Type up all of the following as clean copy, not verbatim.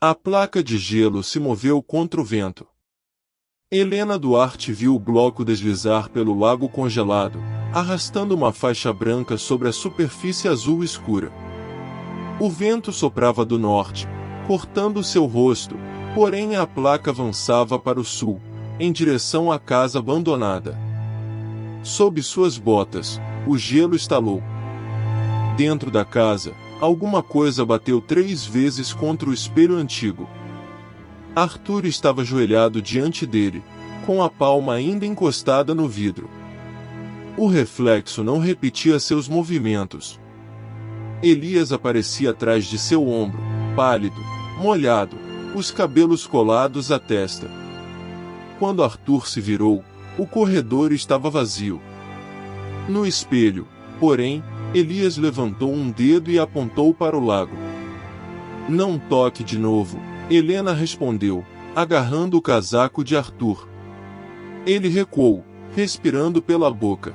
A placa de gelo se moveu contra o vento. Helena Duarte viu o bloco deslizar pelo lago congelado, arrastando uma faixa branca sobre a superfície azul escura. O vento soprava do norte, cortando seu rosto, porém a placa avançava para o sul, em direção à casa abandonada. Sob suas botas, o gelo estalou. Dentro da casa, alguma coisa bateu 3 vezes contra o espelho antigo. Arthur estava ajoelhado diante dele, com a palma ainda encostada no vidro. O reflexo não repetia seus movimentos. Elias aparecia atrás de seu ombro, pálido, molhado, os cabelos colados à testa. Quando Arthur se virou, o corredor estava vazio. No espelho, porém, Elias levantou um dedo e apontou para o lago. "Não toque de novo", Helena respondeu, agarrando o casaco de Arthur. Ele recuou, respirando pela boca.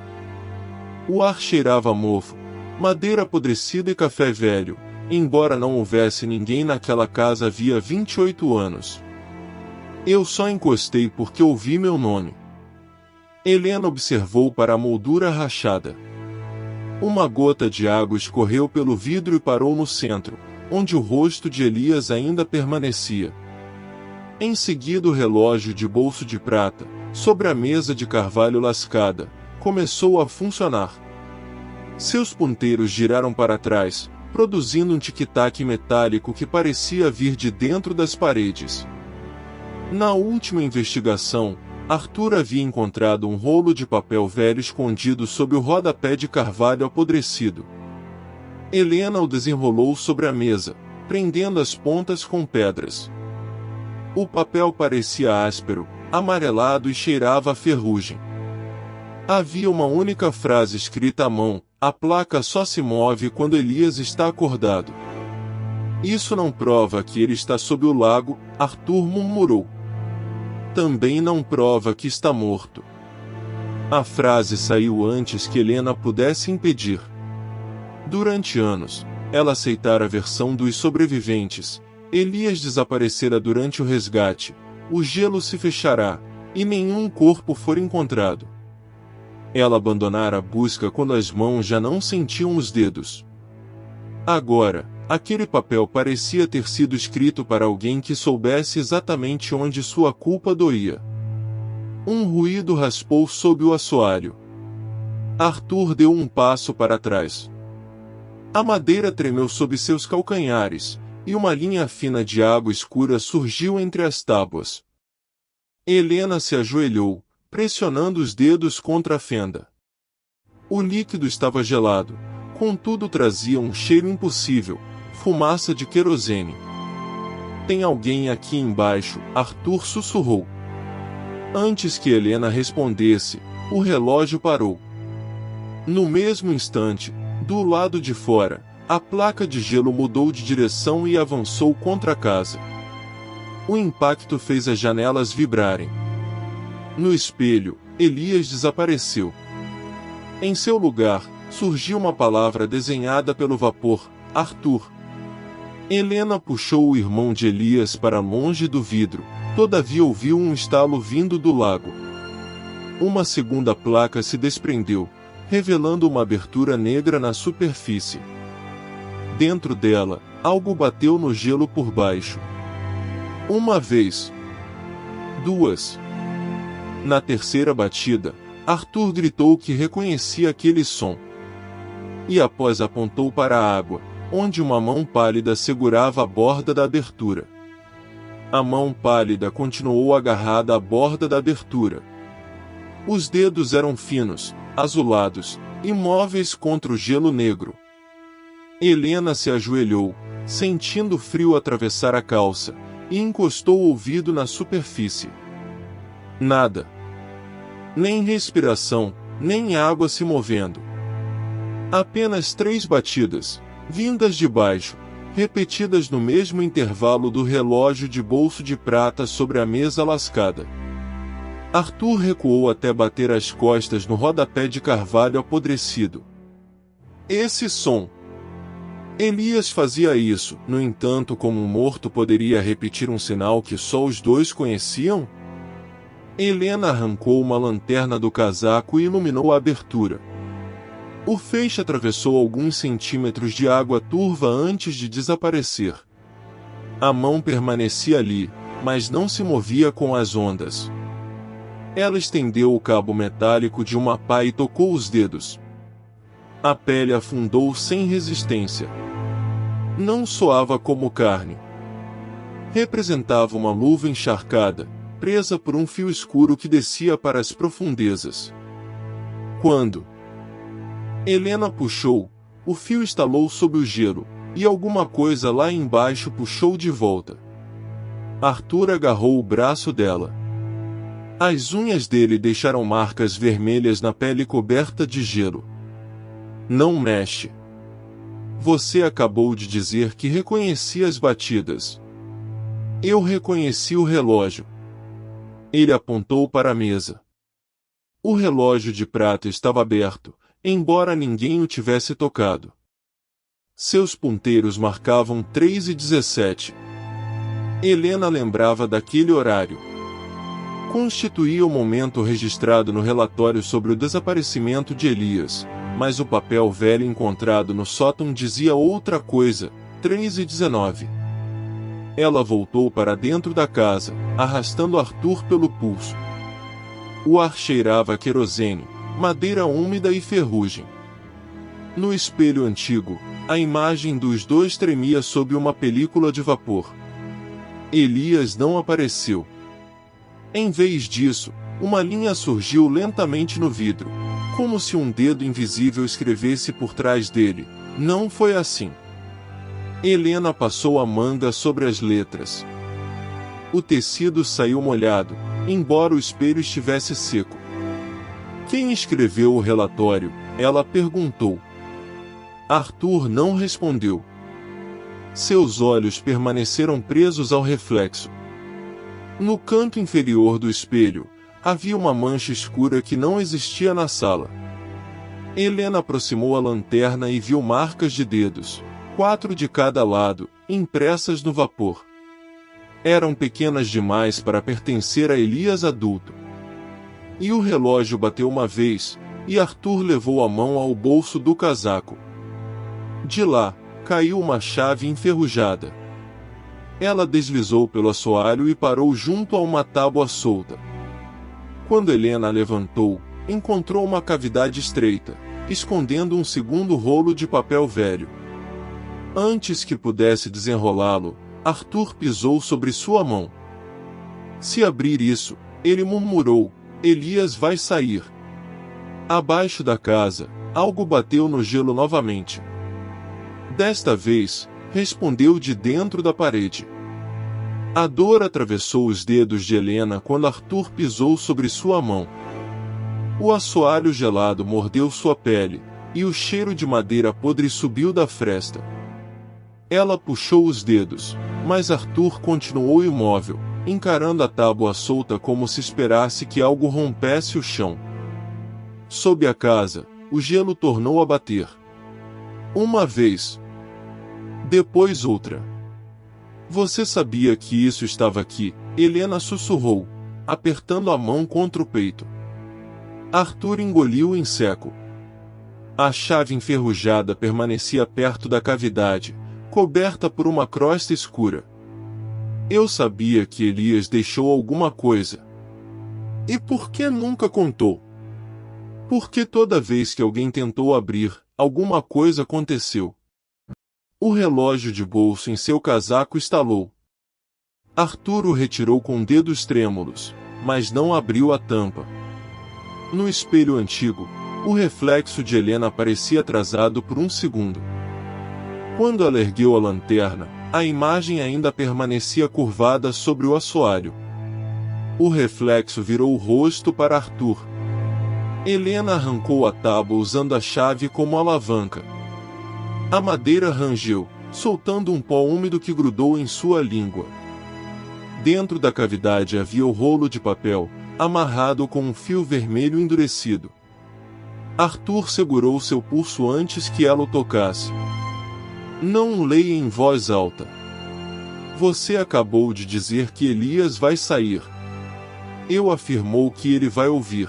O ar cheirava a mofo, madeira apodrecida e café velho, embora não houvesse ninguém naquela casa havia 28 anos. "Eu só encostei porque ouvi meu nome." Helena observou para a moldura rachada. Uma gota de água escorreu pelo vidro e parou no centro, onde o rosto de Elias ainda permanecia. Em seguida o relógio de bolso de prata, sobre a mesa de carvalho lascada, começou a funcionar. Seus ponteiros giraram para trás, produzindo um tic-tac metálico que parecia vir de dentro das paredes. Na última investigação, Arthur havia encontrado um rolo de papel velho escondido sob o rodapé de carvalho apodrecido. Helena o desenrolou sobre a mesa, prendendo as pontas com pedras. O papel parecia áspero, amarelado e cheirava a ferrugem. Havia uma única frase escrita à mão: "A placa só se move quando Elias está acordado." "Isso não prova que ele está sob o lago", Arthur murmurou. "Também não prova que está morto." A frase saiu antes que Helena pudesse impedir. Durante anos, ela aceitara a versão dos sobreviventes. Elias desaparecera durante o resgate, o gelo se fechará, e nenhum corpo for encontrado. Ela abandonara a busca quando as mãos já não sentiam os dedos. Agora, aquele papel parecia ter sido escrito para alguém que soubesse exatamente onde sua culpa doía. Um ruído raspou sob o assoalho. Arthur deu um passo para trás. A madeira tremeu sob seus calcanhares, e uma linha fina de água escura surgiu entre as tábuas. Helena se ajoelhou, pressionando os dedos contra a fenda. O líquido estava gelado, contudo trazia um cheiro impossível, fumaça de querosene. "Tem alguém aqui embaixo", Arthur sussurrou. Antes que Helena respondesse, o relógio parou. No mesmo instante, do lado de fora, a placa de gelo mudou de direção e avançou contra a casa. O impacto fez as janelas vibrarem. No espelho, Elias desapareceu. Em seu lugar, surgiu uma palavra desenhada pelo vapor: "Arthur." Helena puxou o irmão de Elias para longe do vidro, todavia ouviu um estalo vindo do lago. Uma segunda placa se desprendeu, revelando uma abertura negra na superfície. Dentro dela, algo bateu no gelo por baixo. Uma vez. 2. Na terceira batida, Arthur gritou que reconhecia aquele som. E após apontou para a água, onde uma mão pálida segurava a borda da abertura. A mão pálida continuou agarrada à borda da abertura. Os dedos eram finos, azulados, imóveis contra o gelo negro. Helena se ajoelhou, sentindo o frio atravessar a calça, e encostou o ouvido na superfície. Nada. Nem respiração, nem água se movendo. Apenas 3 batidas, vindas de baixo, repetidas no mesmo intervalo do relógio de bolso de prata sobre a mesa lascada. Arthur recuou até bater as costas no rodapé de carvalho apodrecido. Esse som. Elias fazia isso, no entanto, como um morto poderia repetir um sinal que só os dois conheciam? Helena arrancou uma lanterna do casaco e iluminou a abertura. O feixe atravessou alguns centímetros de água turva antes de desaparecer. A mão permanecia ali, mas não se movia com as ondas. Ela estendeu o cabo metálico de uma pá e tocou os dedos. A pele afundou sem resistência. Não soava como carne. Representava uma luva encharcada, presa por um fio escuro que descia para as profundezas. Quando Helena puxou, o fio estalou sob o gelo, e alguma coisa lá embaixo puxou de volta. Arthur agarrou o braço dela. As unhas dele deixaram marcas vermelhas na pele coberta de gelo. Não mexe. Você acabou de dizer que reconhecia as batidas. Eu reconheci o relógio. Ele apontou para a mesa. O relógio de prata estava aberto, embora ninguém o tivesse tocado. Seus ponteiros marcavam 3:17. Helena lembrava daquele horário. Constituía o momento registrado no relatório sobre o desaparecimento de Elias, mas o papel velho encontrado no sótão dizia outra coisa, 3:19. Ela voltou para dentro da casa, arrastando Arthur pelo pulso. O ar cheirava a querosene, madeira úmida e ferrugem. No espelho antigo, a imagem dos dois tremia sob uma película de vapor. Elias não apareceu. Em vez disso, uma linha surgiu lentamente no vidro, como se um dedo invisível escrevesse por trás dele. Não foi assim. Helena passou a manga sobre as letras. O tecido saiu molhado, embora o espelho estivesse seco. Quem escreveu o relatório? Ela perguntou. Arthur não respondeu. Seus olhos permaneceram presos ao reflexo. No canto inferior do espelho, havia uma mancha escura que não existia na sala. Helena aproximou a lanterna e viu marcas de dedos, 4 de cada lado, impressas no vapor. Eram pequenas demais para pertencer a Elias adulto. E o relógio bateu uma vez, e Arthur levou a mão ao bolso do casaco. De lá, caiu uma chave enferrujada. Ela deslizou pelo assoalho e parou junto a uma tábua solta. Quando Helena a levantou, encontrou uma cavidade estreita, escondendo um segundo rolo de papel velho. Antes que pudesse desenrolá-lo, Arthur pisou sobre sua mão. Se abrir isso, ele murmurou, Elias vai sair. Abaixo da casa, algo bateu no gelo novamente. Desta vez, respondeu de dentro da parede. A dor atravessou os dedos de Helena quando Arthur pisou sobre sua mão. O assoalho gelado mordeu sua pele, e o cheiro de madeira podre subiu da fresta. Ela puxou os dedos, mas Arthur continuou imóvel, encarando a tábua solta como se esperasse que algo rompesse o chão. Sob a casa, o gelo tornou a bater. Uma vez. Depois outra. Você sabia que isso estava aqui? Helena sussurrou, apertando a mão contra o peito. Arthur engoliu em seco. A chave enferrujada permanecia perto da cavidade, coberta por uma crosta escura. Eu sabia que Elias deixou alguma coisa. E por que nunca contou? Porque toda vez que alguém tentou abrir, alguma coisa aconteceu. O relógio de bolso em seu casaco estalou. Arthur o retirou com dedos trêmulos, mas não abriu a tampa. No espelho antigo, o reflexo de Helena parecia atrasado por um segundo. Quando ela ergueu a lanterna, a imagem ainda permanecia curvada sobre o assoalho. O reflexo virou o rosto para Arthur. Helena arrancou a tábua usando a chave como alavanca. A madeira rangeu, soltando um pó úmido que grudou em sua língua. Dentro da cavidade havia o rolo de papel, amarrado com um fio vermelho endurecido. Arthur segurou seu pulso antes que ela o tocasse. Não leia em voz alta. Você acabou de dizer que Elias vai sair. Eu afirmou que ele vai ouvir.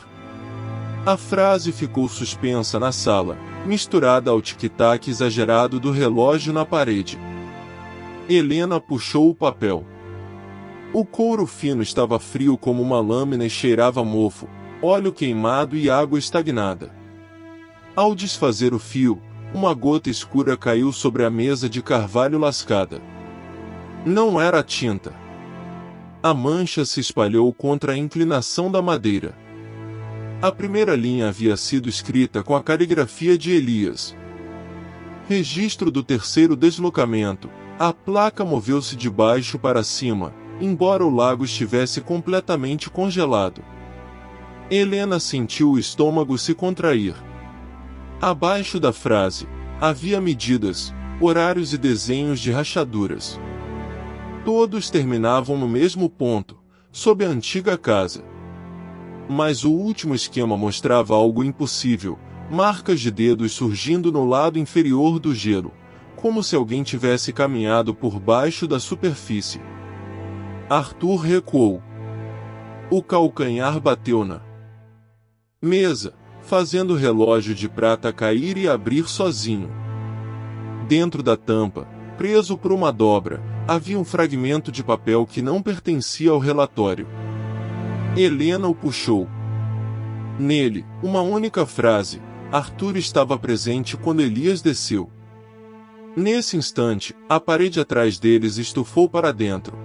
A frase ficou suspensa na sala, misturada ao tic-tac exagerado do relógio na parede. Helena puxou o papel. O couro fino estava frio como uma lâmina e cheirava a mofo, óleo queimado e água estagnada. Ao desfazer o fio, uma gota escura caiu sobre a mesa de carvalho lascada. Não era tinta. A mancha se espalhou contra a inclinação da madeira. A primeira linha havia sido escrita com a caligrafia de Elias. Registro do terceiro deslocamento. A placa moveu-se de baixo para cima, embora o lago estivesse completamente congelado. Helena sentiu o estômago se contrair. Abaixo da frase, havia medidas, horários e desenhos de rachaduras. Todos terminavam no mesmo ponto, sob a antiga casa. Mas o último esquema mostrava algo impossível, marcas de dedos surgindo no lado inferior do gelo, como se alguém tivesse caminhado por baixo da superfície. Arthur recuou. O calcanhar bateu na mesa, fazendo o relógio de prata cair e abrir sozinho. Dentro da tampa, preso por uma dobra, havia um fragmento de papel que não pertencia ao relatório. Helena o puxou. Nele, uma única frase: Arthur estava presente quando Elias desceu. Nesse instante, a parede atrás deles estufou para dentro.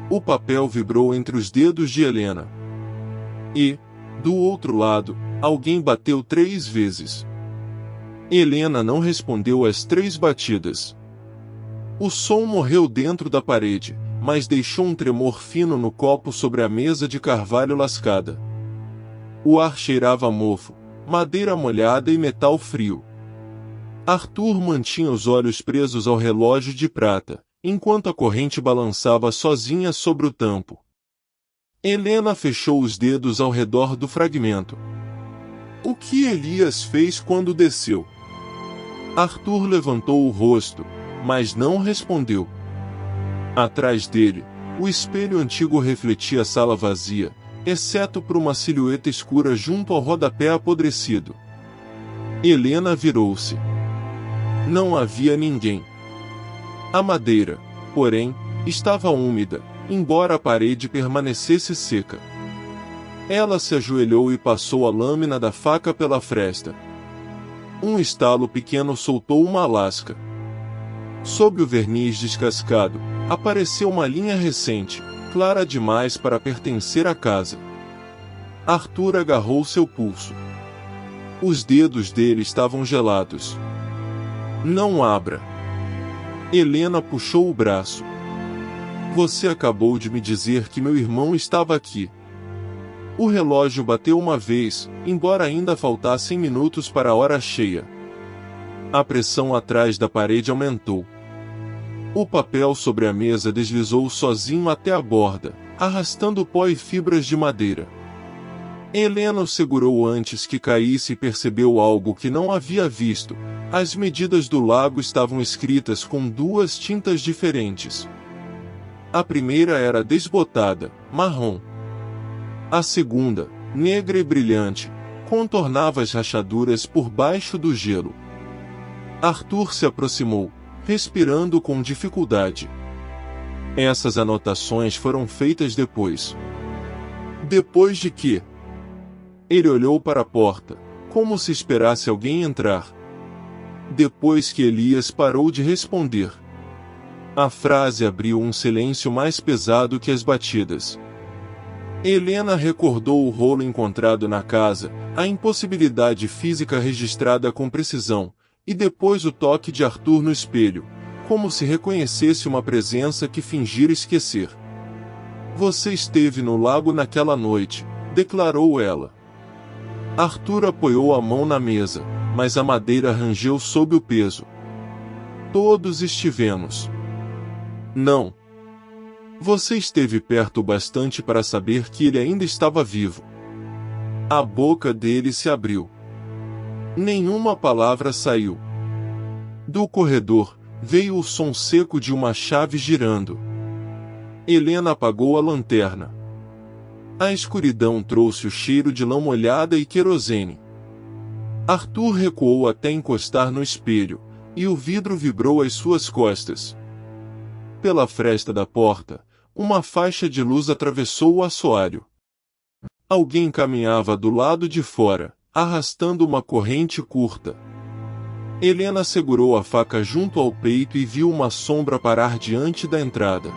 O papel vibrou entre os dedos de Helena. E, do outro lado, alguém bateu 3 vezes. Helena não respondeu às 3 batidas. O som morreu dentro da parede, mas deixou um tremor fino no copo sobre a mesa de carvalho lascada. O ar cheirava a mofo, madeira molhada e metal frio. Arthur mantinha os olhos presos ao relógio de prata, enquanto a corrente balançava sozinha sobre o tampo. Helena fechou os dedos ao redor do fragmento. O que Elias fez quando desceu? Arthur levantou o rosto, mas não respondeu. Atrás dele, o espelho antigo refletia a sala vazia, exceto por uma silhueta escura junto ao rodapé apodrecido. Helena virou-se. Não havia ninguém. A madeira, porém, estava úmida, embora a parede permanecesse seca. Ela se ajoelhou e passou a lâmina da faca pela fresta. Um estalo pequeno soltou uma lasca. Sob o verniz descascado, apareceu uma linha recente, clara demais para pertencer à casa. Arthur agarrou seu pulso. Os dedos dele estavam gelados. Não abra. Helena puxou o braço. Você acabou de me dizer que meu irmão estava aqui. O relógio bateu uma vez, embora ainda faltassem minutos para a hora cheia. A pressão atrás da parede aumentou. O papel sobre a mesa deslizou sozinho até a borda, arrastando pó e fibras de madeira. Helena o segurou antes que caísse e percebeu algo que não havia visto. As medidas do lago estavam escritas com 2 tintas diferentes. A primeira era desbotada, marrom. A segunda, negra e brilhante, contornava as rachaduras por baixo do gelo. Arthur se aproximou, respirando com dificuldade. Essas anotações foram feitas depois. Depois de que? Ele olhou para a porta, como se esperasse alguém entrar. Depois que Elias parou de responder. A frase abriu um silêncio mais pesado que as batidas. Helena recordou o rolo encontrado na casa, a impossibilidade física registrada com precisão, e depois o toque de Arthur no espelho, como se reconhecesse uma presença que fingira esquecer. Você esteve no lago naquela noite, declarou ela. Arthur apoiou a mão na mesa, mas a madeira rangeu sob o peso. Todos estivemos. Não. Você esteve perto o bastante para saber que ele ainda estava vivo. A boca dele se abriu. Nenhuma palavra saiu. Do corredor, veio o som seco de uma chave girando. Helena apagou a lanterna. A escuridão trouxe o cheiro de lã molhada e querosene. Arthur recuou até encostar no espelho, e o vidro vibrou às suas costas. Pela fresta da porta, uma faixa de luz atravessou o assoalho. Alguém caminhava do lado de fora, arrastando uma corrente curta. Helena segurou a faca junto ao peito e viu uma sombra parar diante da entrada.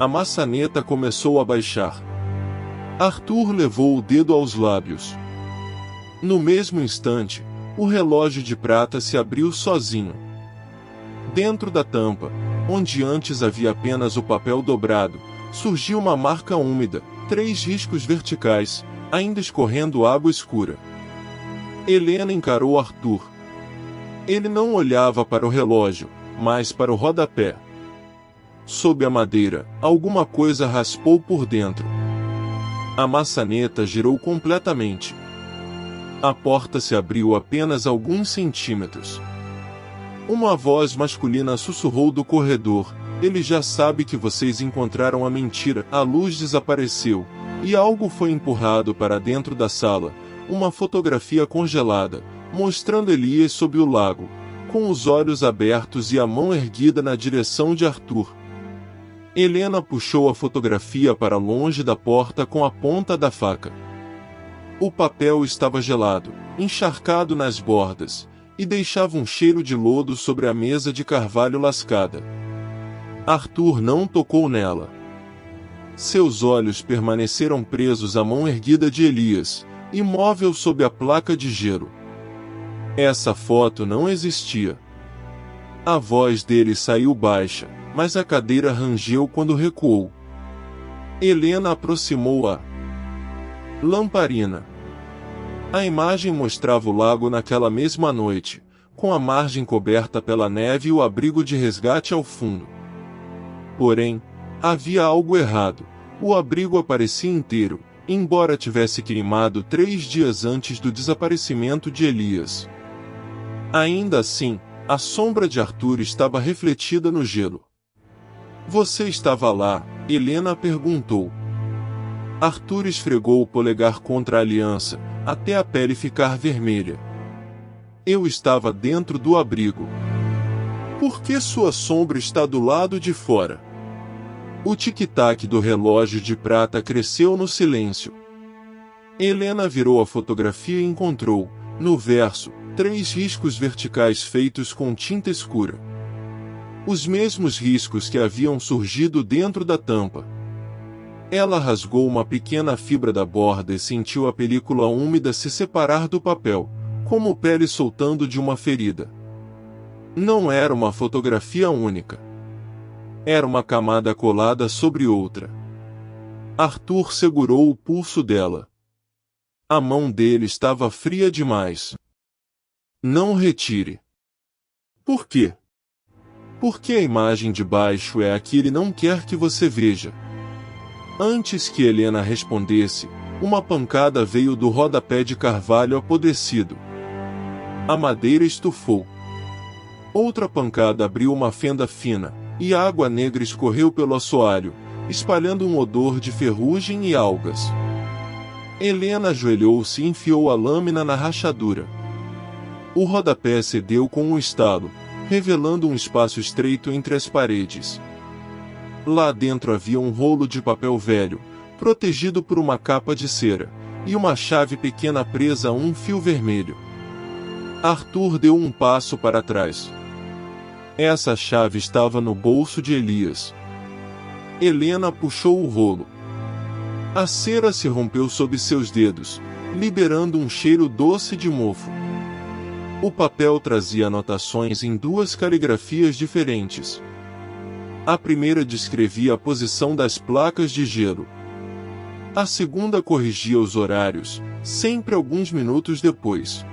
A maçaneta começou a baixar. Arthur levou o dedo aos lábios. No mesmo instante, o relógio de prata se abriu sozinho. Dentro da tampa, onde antes havia apenas o papel dobrado, surgiu uma marca úmida, 3 riscos verticais, ainda escorrendo água escura. Helena encarou Arthur. Ele não olhava para o relógio, mas para o rodapé. Sob a madeira, alguma coisa raspou por dentro. A maçaneta girou completamente. A porta se abriu apenas alguns centímetros. Uma voz masculina sussurrou do corredor: "Ele já sabe que vocês encontraram a mentira." A luz desapareceu, e algo foi empurrado para dentro da sala, uma fotografia congelada, mostrando Elias sob o lago, com os olhos abertos e a mão erguida na direção de Arthur. Helena puxou a fotografia para longe da porta com a ponta da faca. O papel estava gelado, encharcado nas bordas, e deixava um cheiro de lodo sobre a mesa de carvalho lascada. Arthur não tocou nela. Seus olhos permaneceram presos à mão erguida de Elias, imóvel sob a placa de gelo. Essa foto não existia. A voz dele saiu baixa, mas a cadeira rangeu quando recuou. Helena aproximou a lamparina. A imagem mostrava o lago naquela mesma noite, com a margem coberta pela neve e o abrigo de resgate ao fundo. Porém, havia algo errado. O abrigo aparecia inteiro, embora tivesse queimado 3 dias antes do desaparecimento de Elias. Ainda assim, a sombra de Arthur estava refletida no gelo. "Você estava lá?" Helena perguntou. Arthur esfregou o polegar contra a aliança, até a pele ficar vermelha. "Eu estava dentro do abrigo." "Por que sua sombra está do lado de fora?" O tic-tac do relógio de prata cresceu no silêncio. Helena virou a fotografia e encontrou, no verso, 3 riscos verticais feitos com tinta escura. Os mesmos riscos que haviam surgido dentro da tampa. Ela rasgou uma pequena fibra da borda e sentiu a película úmida se separar do papel, como pele soltando de uma ferida. Não era uma fotografia única. Era uma camada colada sobre outra. Arthur segurou o pulso dela. A mão dele estava fria demais. "Não retire." "Por quê?" "Porque a imagem de baixo é a que ele não quer que você veja." Antes que Helena respondesse, uma pancada veio do rodapé de carvalho apodrecido. A madeira estufou. Outra pancada abriu uma fenda fina, e a água negra escorreu pelo assoalho, espalhando um odor de ferrugem e algas. Helena ajoelhou-se e enfiou a lâmina na rachadura. O rodapé cedeu com um estalo, revelando um espaço estreito entre as paredes. Lá dentro havia um rolo de papel velho, protegido por uma capa de cera, e uma chave pequena presa a um fio vermelho. Arthur deu um passo para trás. Essa chave estava no bolso de Elias. Helena puxou o rolo. A cera se rompeu sob seus dedos, liberando um cheiro doce de mofo. O papel trazia anotações em 2 caligrafias diferentes. A primeira descrevia a posição das placas de gelo. A segunda corrigia os horários, sempre alguns minutos depois.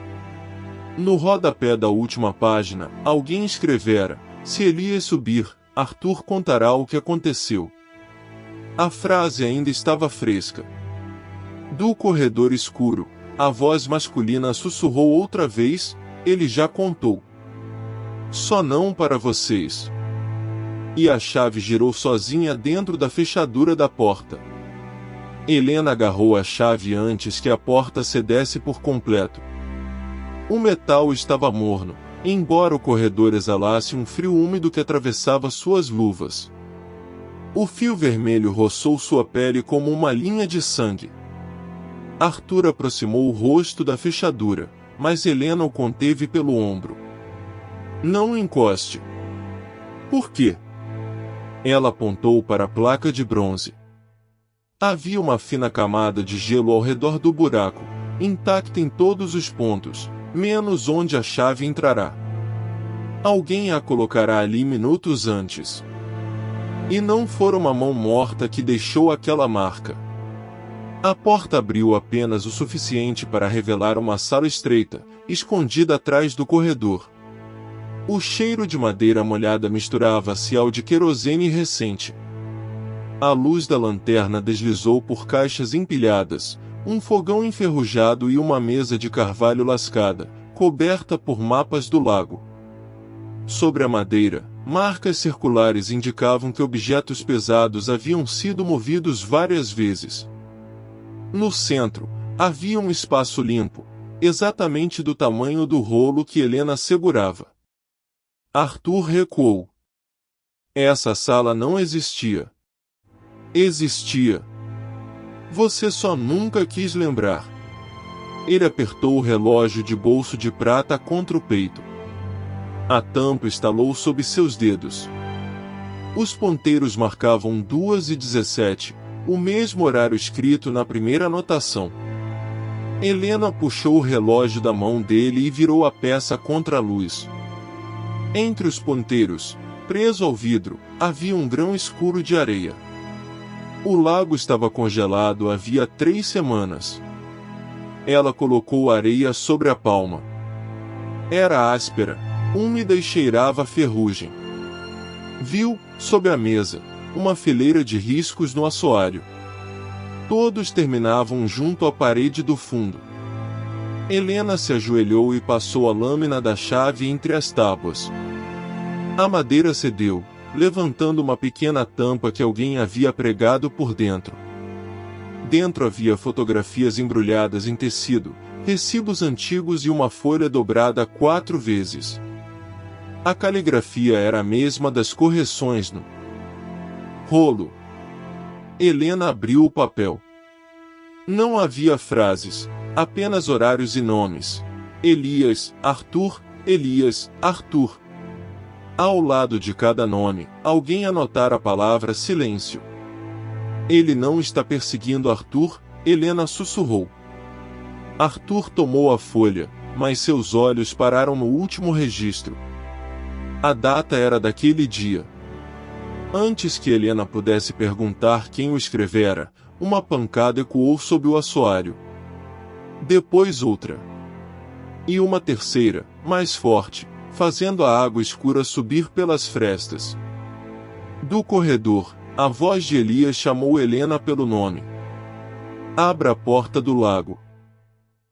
No rodapé da última página, alguém escrevera: "Se Elias subir, Arthur contará o que aconteceu." A frase ainda estava fresca. Do corredor escuro, a voz masculina sussurrou outra vez: "Ele já contou." Só não para vocês. E a chave girou sozinha dentro da fechadura da porta. Helena agarrou a chave antes que a porta cedesse por completo. O metal estava morno, embora o corredor exalasse um frio úmido que atravessava suas luvas. O fio vermelho roçou sua pele como uma linha de sangue. Arthur aproximou o rosto da fechadura, mas Helena o conteve pelo ombro. Não encoste. Por quê? Ela apontou para a placa de bronze. Havia uma fina camada de gelo ao redor do buraco, intacta em todos os pontos, menos onde a chave entrará. Alguém a colocará ali minutos antes. E não foi uma mão morta que deixou aquela marca. A porta abriu apenas o suficiente para revelar uma sala estreita, escondida atrás do corredor. O cheiro de madeira molhada misturava-se ao de querosene recente. A luz da lanterna deslizou por caixas empilhadas, um fogão enferrujado e uma mesa de carvalho lascada, coberta por mapas do lago. Sobre a madeira, marcas circulares indicavam que objetos pesados haviam sido movidos várias vezes. No centro, havia um espaço limpo, exatamente do tamanho do rolo que Helena segurava. Arthur recuou. Essa sala não existia. Existia. Você só nunca quis lembrar. Ele apertou o relógio de bolso de prata contra o peito. A tampa estalou sob seus dedos. Os ponteiros marcavam 2h17, o mesmo horário escrito na primeira anotação. Helena puxou o relógio da mão dele e virou a peça contra a luz. Entre os ponteiros, preso ao vidro, havia um grão escuro de areia. O lago estava congelado havia 3 semanas. Ela colocou a areia sobre a palma. Era áspera, úmida e cheirava a ferrugem. Viu, sob a mesa, uma fileira de riscos no assoalho. Todos terminavam junto à parede do fundo. Helena se ajoelhou e passou a lâmina da chave entre as tábuas. A madeira cedeu, levantando uma pequena tampa que alguém havia pregado por dentro. Dentro havia fotografias embrulhadas em tecido, recibos antigos e uma folha dobrada 4 vezes. A caligrafia era a mesma das correções no rolo. Helena abriu o papel. Não havia frases, apenas horários e nomes. Elias, Arthur, Elias, Arthur. Ao lado de cada nome, alguém anotara a palavra silêncio. Ele não está perseguindo Arthur, Helena sussurrou. Arthur tomou a folha, mas seus olhos pararam no último registro. A data era daquele dia. Antes que Helena pudesse perguntar quem o escrevera, uma pancada ecoou sob o assoalho. Depois outra. E uma terceira, mais forte, fazendo a água escura subir pelas frestas. Do corredor, a voz de Elias chamou Helena pelo nome. Abra a porta do lago.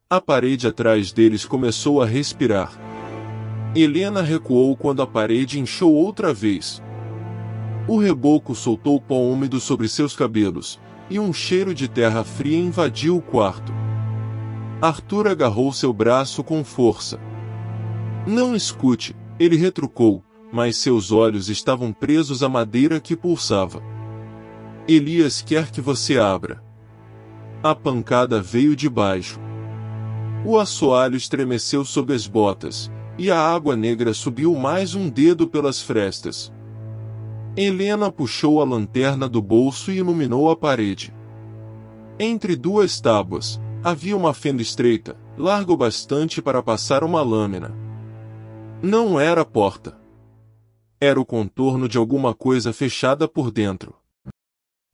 A parede atrás deles começou a respirar. Helena recuou quando a parede inchou outra vez. O reboco soltou pó úmido sobre seus cabelos, e um cheiro de terra fria invadiu o quarto. Arthur agarrou seu braço com força. Não escute, ele retrucou, mas seus olhos estavam presos à madeira que pulsava. Elias quer que você abra. A pancada veio de baixo. O assoalho estremeceu sob as botas, e a água negra subiu mais um dedo pelas frestas. Helena puxou a lanterna do bolso e iluminou a parede. Entre 2 tábuas, havia uma fenda estreita, larga o bastante para passar uma lâmina. Não era a porta. Era o contorno de alguma coisa fechada por dentro.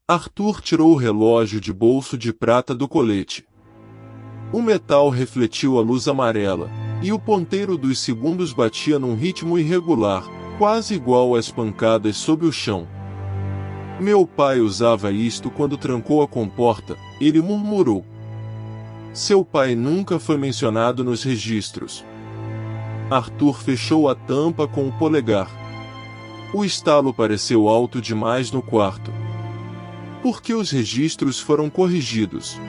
Arthur tirou o relógio de bolso de prata do colete. O metal refletiu a luz amarela, e o ponteiro dos segundos batia num ritmo irregular, quase igual às pancadas sob o chão. Meu pai usava isto quando trancou a comporta, ele murmurou. Seu pai nunca foi mencionado nos registros. Arthur fechou a tampa com o polegar. O estalo pareceu alto demais no quarto. Porque os registros foram corrigidos.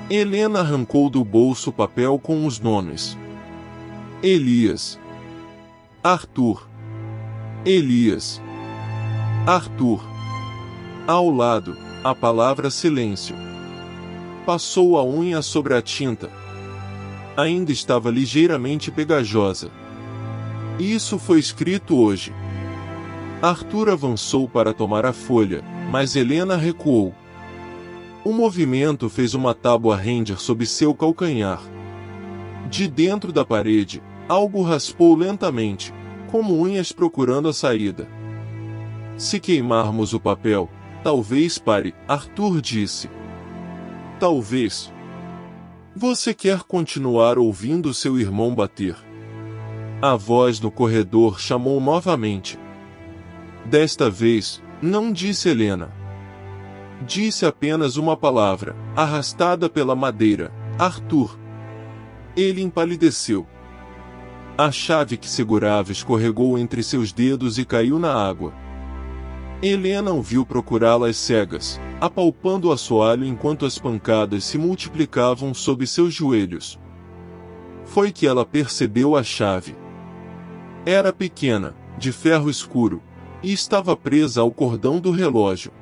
Helena arrancou do bolso o papel com os nomes. Elias. Arthur. Elias. Arthur. Ao lado, a palavra silêncio. Passou a unha sobre a tinta. Ainda estava ligeiramente pegajosa. Isso foi escrito hoje. Arthur avançou para tomar a folha, mas Helena recuou. O movimento fez uma tábua render sob seu calcanhar. De dentro da parede, algo raspou lentamente, como unhas procurando a saída. Se queimarmos o papel, talvez pare, Arthur disse. Talvez. Você quer continuar ouvindo seu irmão bater? A voz no corredor chamou novamente. Desta vez, não disse Helena. Disse apenas uma palavra, arrastada pela madeira: Arthur. Ele empalideceu. A chave que segurava escorregou entre seus dedos e caiu na água. Helena o viu procurá-la às cegas, apalpando o assoalho enquanto as pancadas se multiplicavam sob seus joelhos. Foi que ela percebeu a chave. Era pequena, de ferro escuro, e estava presa ao cordão do relógio.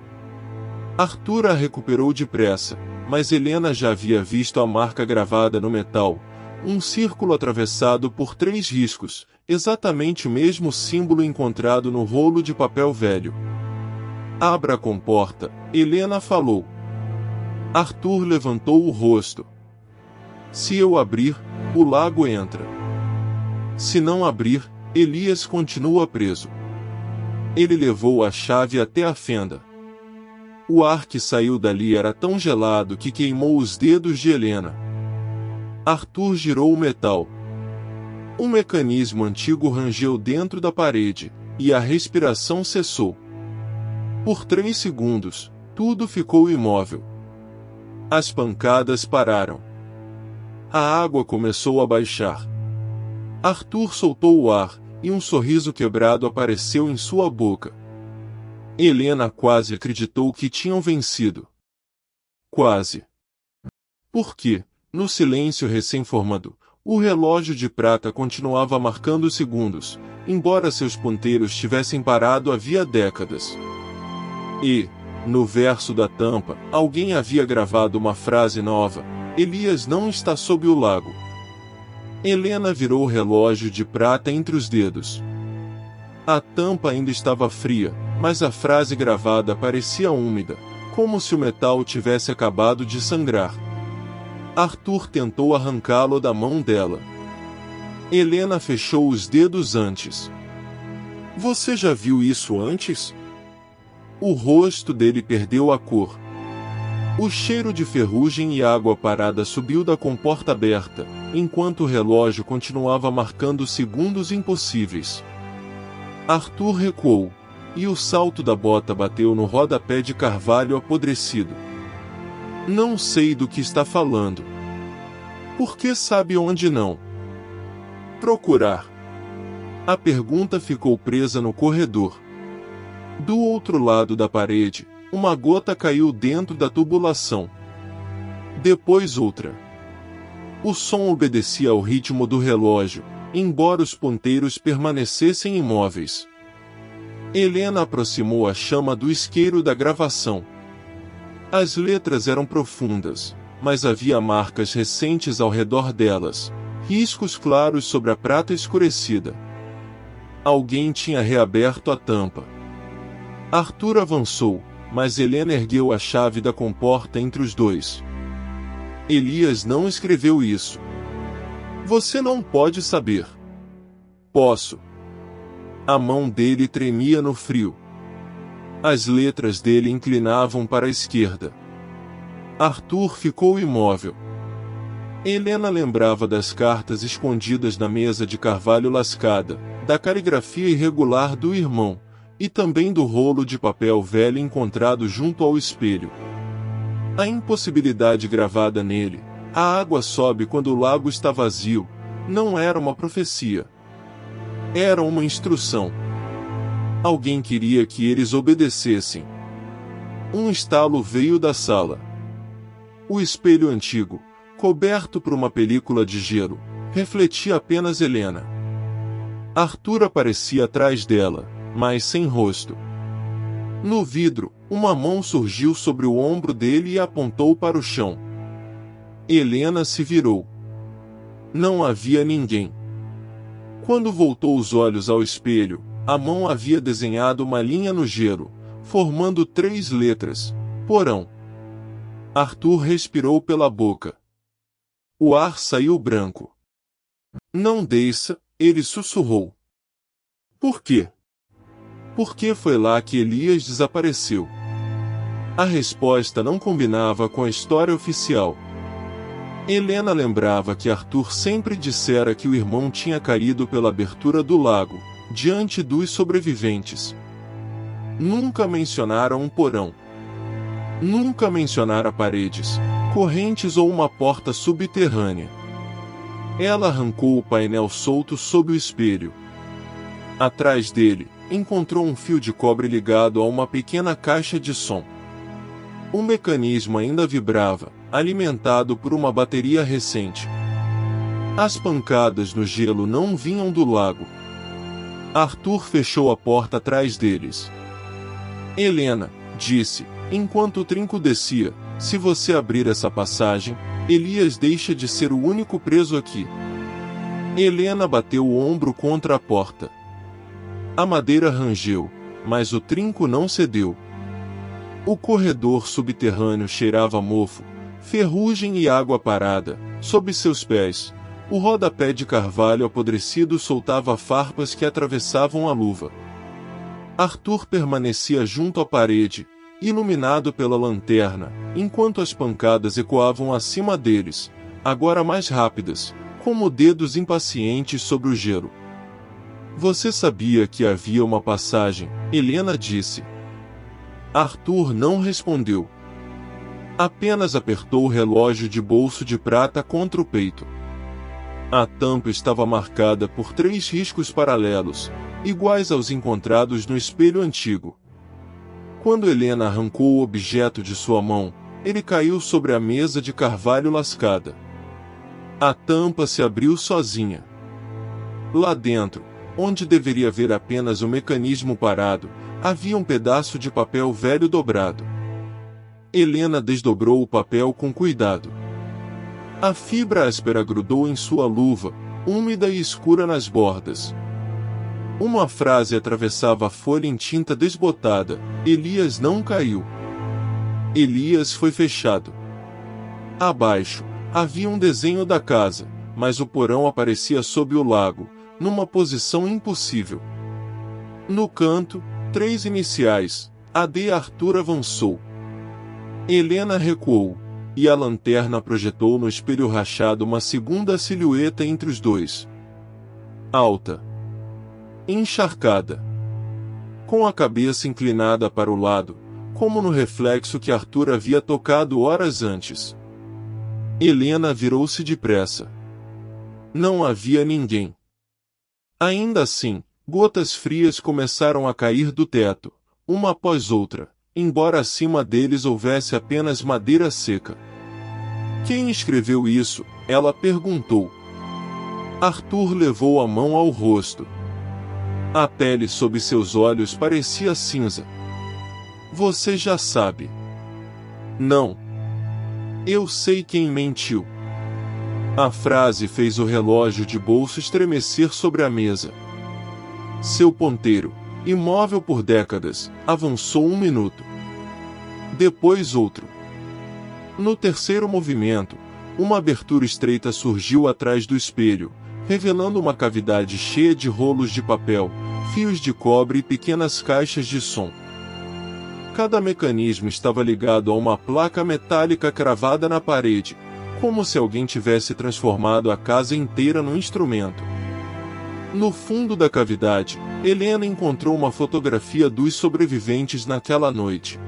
Arthur a recuperou depressa, mas Helena já havia visto a marca gravada no metal, um círculo atravessado por 3 riscos, exatamente o mesmo símbolo encontrado no rolo de papel velho. Abra a comporta, Helena falou. Arthur levantou o rosto. Se eu abrir, o lago entra. Se não abrir, Elias continua preso. Ele levou a chave até a fenda. O ar que saiu dali era tão gelado que queimou os dedos de Helena. Arthur girou o metal. Um mecanismo antigo rangeu dentro da parede, e a respiração cessou. Por 3 segundos, tudo ficou imóvel. As pancadas pararam. A água começou a baixar. Arthur soltou o ar, e um sorriso quebrado apareceu em sua boca. Helena quase acreditou que tinham vencido. Quase. Porque, no silêncio recém-formado, o relógio de prata continuava marcando segundos, embora seus ponteiros tivessem parado havia décadas. E, no verso da tampa, alguém havia gravado uma frase nova: Elias não está sob o lago. Helena virou o relógio de prata entre os dedos. A tampa ainda estava fria, mas a frase gravada parecia úmida, como se o metal tivesse acabado de sangrar. Arthur tentou arrancá-lo da mão dela. Helena fechou os dedos antes. Você já viu isso antes? O rosto dele perdeu a cor. O cheiro de ferrugem e água parada subiu da comporta aberta, enquanto o relógio continuava marcando segundos impossíveis. Arthur recuou, e o salto da bota bateu no rodapé de carvalho apodrecido. Não sei do que está falando. Por que sabe onde não? Procurar. A pergunta ficou presa no corredor. Do outro lado da parede, uma gota caiu dentro da tubulação. Depois outra. O som obedecia ao ritmo do relógio, embora os ponteiros permanecessem imóveis. Helena aproximou a chama do isqueiro da gravação. As letras eram profundas, mas havia marcas recentes ao redor delas, riscos claros sobre a prata escurecida. Alguém tinha reaberto a tampa. Arthur avançou, mas Helena ergueu a chave da comporta entre os dois. Elias não escreveu isso. Você não pode saber. Posso. A mão dele tremia no frio. As letras dele inclinavam para a esquerda. Arthur ficou imóvel. Helena lembrava das cartas escondidas na mesa de carvalho lascada, da caligrafia irregular do irmão, e também do rolo de papel velho encontrado junto ao espelho. A impossibilidade gravada nele: a água sobe quando o lago está vazio, Não era uma profecia. Era uma instrução. Alguém queria que eles obedecessem. Um estalo veio da sala. O espelho antigo, coberto por uma película de gelo, refletia apenas Helena. Arthur aparecia atrás dela, mas sem rosto. No vidro, uma mão surgiu sobre o ombro dele e apontou para o chão. Helena se virou. Não havia ninguém. Quando voltou os olhos ao espelho, a mão havia desenhado uma linha no gelo, formando 3 letras: porão. Arthur respirou pela boca. O ar saiu branco. Não desça, ele sussurrou. Por quê? Porque foi lá que Elias desapareceu. A resposta não combinava com a história oficial. Helena lembrava que Arthur sempre dissera que o irmão tinha caído pela abertura do lago, diante dos sobreviventes. Nunca mencionara um porão. Nunca mencionara paredes, correntes ou uma porta subterrânea. Ela arrancou o painel solto sob o espelho. Atrás dele, encontrou um fio de cobre ligado a uma pequena caixa de som. O mecanismo ainda vibrava, alimentado por uma bateria recente. As pancadas no gelo não vinham do lago. Arthur fechou a porta atrás deles. Helena, disse, enquanto o trinco descia, se você abrir essa passagem, Elias deixa de ser o único preso aqui. Helena bateu o ombro contra a porta. A madeira rangeu, mas o trinco não cedeu. O corredor subterrâneo cheirava a mofo, ferrugem e água parada. Sob seus pés, o rodapé de carvalho apodrecido soltava farpas que atravessavam a luva. Arthur permanecia junto à parede, iluminado pela lanterna, enquanto as pancadas ecoavam acima deles, agora mais rápidas, como dedos impacientes sobre o gelo. Você sabia que havia uma passagem, Helena disse. Arthur não respondeu. Apenas apertou o relógio de bolso de prata contra o peito. A tampa estava marcada por 3 riscos paralelos, iguais aos encontrados no espelho antigo. Quando Helena arrancou o objeto de sua mão, ele caiu sobre a mesa de carvalho lascada. A tampa se abriu sozinha. Lá dentro, onde deveria haver apenas o mecanismo parado, havia um pedaço de papel velho dobrado. Helena desdobrou o papel com cuidado. A fibra áspera grudou em sua luva, úmida e escura nas bordas. Uma frase atravessava a folha em tinta desbotada: Elias não caiu. Elias foi fechado. Abaixo, havia um desenho da casa, mas o porão aparecia sob o lago, numa posição impossível. No canto, 3 iniciais, AD. Arthur avançou. Helena recuou, e a lanterna projetou no espelho rachado uma segunda silhueta entre os dois. Alta. Encharcada. Com a cabeça inclinada para o lado, como no reflexo que Arthur havia tocado horas antes. Helena virou-se depressa. Não havia ninguém. Ainda assim, gotas frias começaram a cair do teto, uma após outra, embora acima deles houvesse apenas madeira seca. Quem escreveu isso? Ela perguntou. Arthur levou a mão ao rosto. A pele sob seus olhos parecia cinza. Você já sabe. Não. Eu sei quem mentiu. A frase fez o relógio de bolso estremecer sobre a mesa. Seu ponteiro, imóvel por décadas, avançou 1 minuto. Depois outro. No terceiro movimento, uma abertura estreita surgiu atrás do espelho, revelando uma cavidade cheia de rolos de papel, fios de cobre e pequenas caixas de som. Cada mecanismo estava ligado a uma placa metálica cravada na parede, como se alguém tivesse transformado a casa inteira num instrumento. No fundo da cavidade, Helena encontrou uma fotografia dos sobreviventes naquela noite.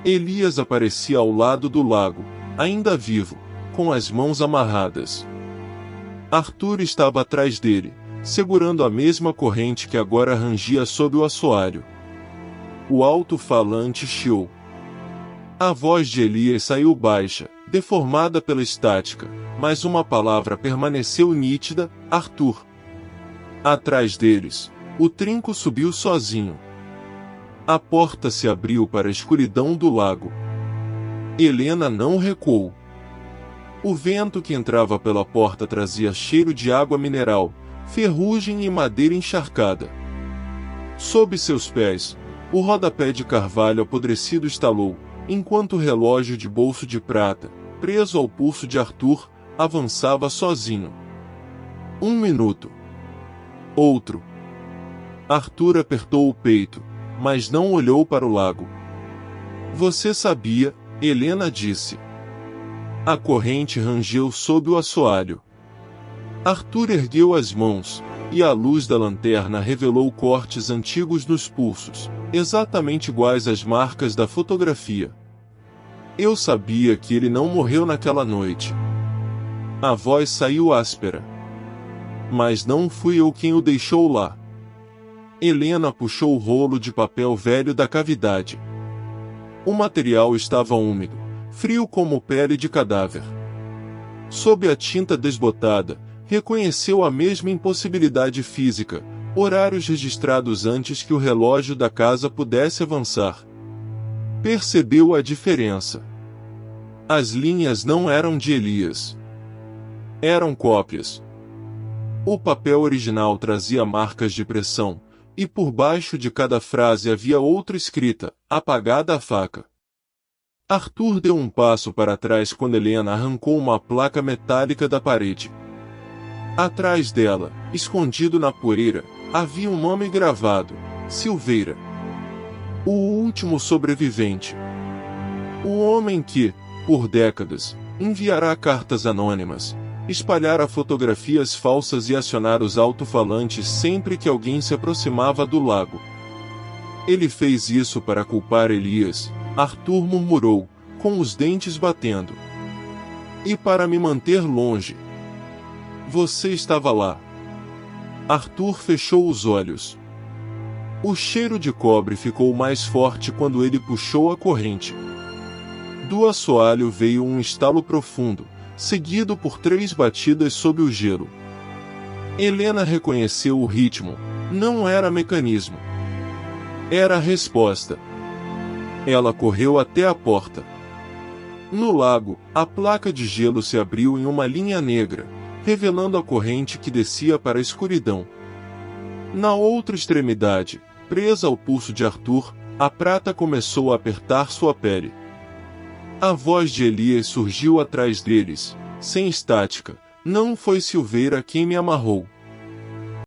Elias aparecia ao lado do lago, ainda vivo, com as mãos amarradas. Arthur estava atrás dele, segurando a mesma corrente que agora rangia sob o assoalho. O alto-falante chiou. A voz de Elias saiu baixa, deformada pela estática, mas uma palavra permaneceu nítida: Arthur. Atrás deles, o trinco subiu sozinho. A porta se abriu para a escuridão do lago. Helena não recuou. O vento que entrava pela porta trazia cheiro de água mineral, ferrugem e madeira encharcada. Sob seus pés, o rodapé de carvalho apodrecido estalou, enquanto o relógio de bolso de prata, preso ao pulso de Arthur, avançava sozinho. 1 minuto. Outro. Arthur apertou o peito, mas não olhou para o lago. Você sabia, Helena disse. A corrente rangeu sob o assoalho. Arthur ergueu as mãos, e a luz da lanterna revelou cortes antigos nos pulsos, exatamente iguais às marcas da fotografia. Eu sabia que ele não morreu naquela noite. A voz saiu áspera. Mas não fui eu quem o deixou lá. Helena puxou o rolo de papel velho da cavidade. O material estava úmido, frio como pele de cadáver. Sob a tinta desbotada, reconheceu a mesma impossibilidade física, horários registrados antes que o relógio da casa pudesse avançar. Percebeu a diferença. As linhas não eram de Elias. Eram cópias. O papel original trazia marcas de pressão, e por baixo de cada frase havia outra escrita, apagada à faca. Arthur deu um passo para trás quando Helena arrancou uma placa metálica da parede. Atrás dela, escondido na poeira, havia um nome gravado: Silveira. O último sobrevivente. O homem que, por décadas, enviará cartas anônimas, espalhara fotografias falsas e acionar os alto-falantes sempre que alguém se aproximava do lago. Ele fez isso para culpar Elias, Arthur murmurou, com os dentes batendo. E para me manter longe. Você estava lá. Arthur fechou os olhos. O cheiro de cobre ficou mais forte quando ele puxou a corrente. Do assoalho veio um estalo profundo, seguido por 3 batidas sob o gelo. Helena reconheceu o ritmo. Não era mecanismo. Era a resposta. Ela correu até a porta. No lago, a placa de gelo se abriu em uma linha negra, revelando a corrente que descia para a escuridão. Na outra extremidade, presa ao pulso de Arthur, a prata começou a apertar sua pele. A voz de Elias surgiu atrás deles, sem estática: não foi Silveira quem me amarrou.